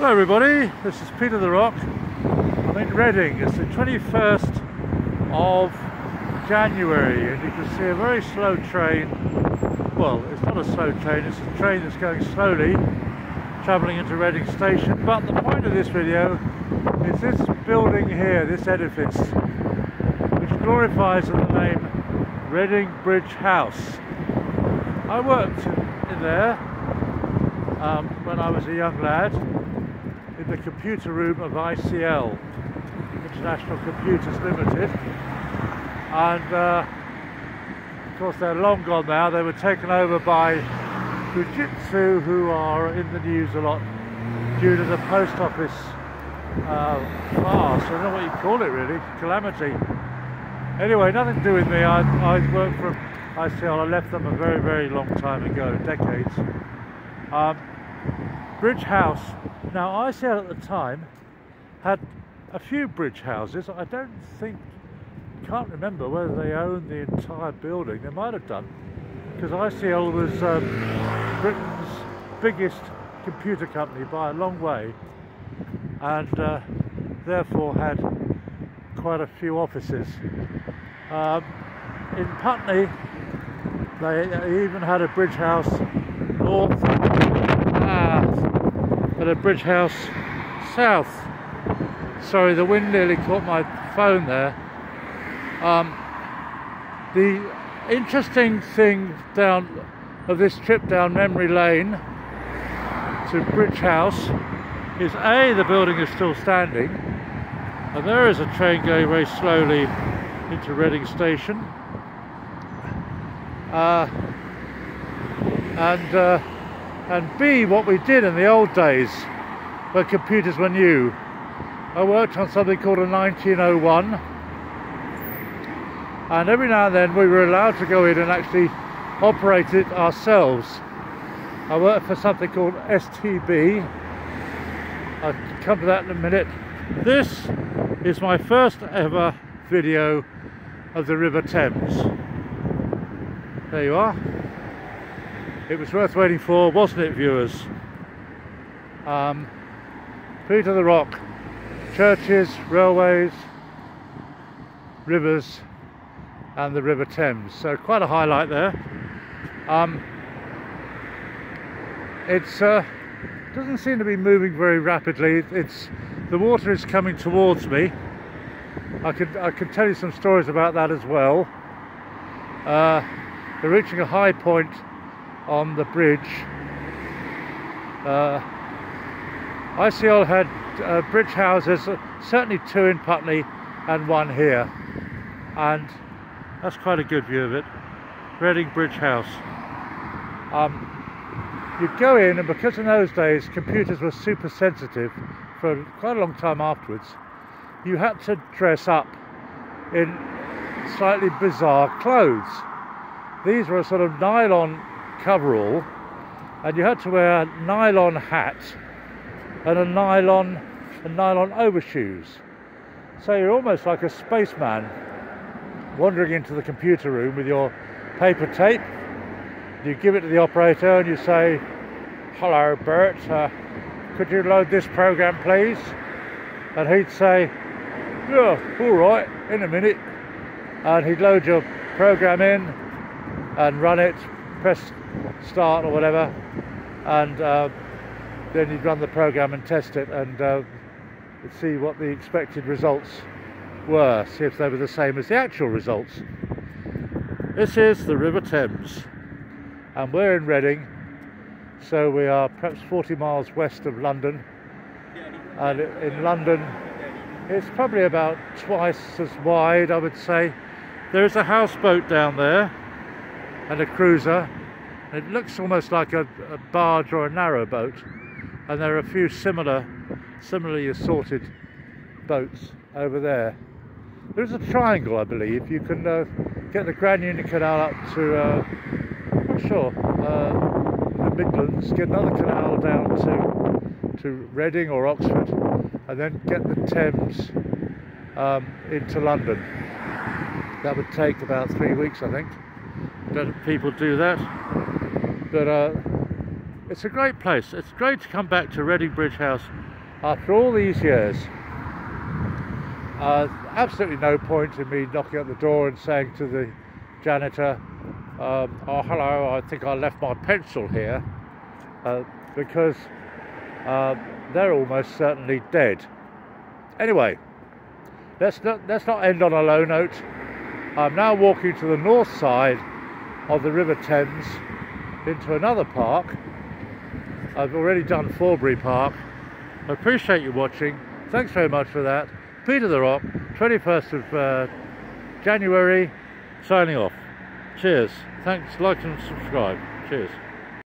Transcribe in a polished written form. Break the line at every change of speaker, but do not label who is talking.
Hello everybody, this is Peter the Rock. I'm in Reading. It's the 21st of January and you can see a very slow train. Well, it's not a slow train, it's a train that's going slowly, travelling into Reading station. But the point of this video is this building here, this edifice, which glorifies in the name Reading Bridge House. I worked in there when I was a young lad, in the computer room of ICL, International Computers Limited, and of course they're long gone now. They were taken over by Fujitsu, who are in the news a lot due to the post office farce. I don't know what you call it really, calamity. Anyway, nothing to do with me. I worked for ICL. I left them a very, very long time ago, decades. Bridge House. Now ICL at the time had a few bridge houses. I can't remember whether they owned the entire building. They might have done, because ICL was Britain's biggest computer company by a long way, and therefore had quite a few offices. In Putney they even had a bridge house north, and a bridge house south. Sorry, the wind nearly caught my phone there. The interesting thing of this trip down memory lane to Bridge House is A, the building is still standing, and there is a train going very slowly into Reading station, and B, what we did in the old days when computers were new. I worked on something called a 1901, and every now and then we were allowed to go in and actually operate it ourselves. I worked for something called STB. I'll come to that in a minute. This is my first ever video of the River Thames. There you are. It was worth waiting for, wasn't it, viewers? Peter the Rock. Churches, railways, rivers, and the River Thames. So quite a highlight there. It doesn't seem to be moving very rapidly. The water is coming towards me. I could tell you some stories about that as well. They're reaching a high point on the bridge. ICL had bridge houses, certainly two in Putney and one here, and that's quite a good view of it. Reading Bridge House. You'd go in, and because in those days computers were super sensitive for quite a long time afterwards, you had to dress up in slightly bizarre clothes. These were a sort of nylon coverall, and you had to wear a nylon hat and a nylon overshoes. So you're almost like a spaceman wandering into the computer room with your paper tape. You give it to the operator and you say, "Hello Bert, could you load this program please?" And he'd say, "Yeah, all right, in a minute." And he'd load your program in and run it, press start or whatever, and then you'd run the program and test it and see what the expected results were, see if they were the same as the actual results. This is the River Thames, and we're in Reading, so we are perhaps 40 miles west of London, and in London it's probably about twice as wide, I would say. There is a houseboat down there and a cruiser. It looks almost like a barge or a narrow boat, and there are a few similarly assorted boats over there. There's a triangle, I believe. You can get the Grand Union Canal up to, not sure, the Midlands, get another canal down to Reading or Oxford, and then get the Thames into London. That would take about 3 weeks, I think. Don't people do that? But it's a great place. It's great to come back to Reading Bridge House after all these years. Absolutely no point in me knocking at the door and saying to the janitor, oh hello, I think I left my pencil here, because they're almost certainly dead. Anyway, let's not end on a low note. I'm now walking to the north side of the River Thames into another park. I've already done Forbury Park. I appreciate you watching. Thanks very much for that. Peter the Rock, 21st of January, signing off. Cheers. Thanks, like and subscribe. Cheers.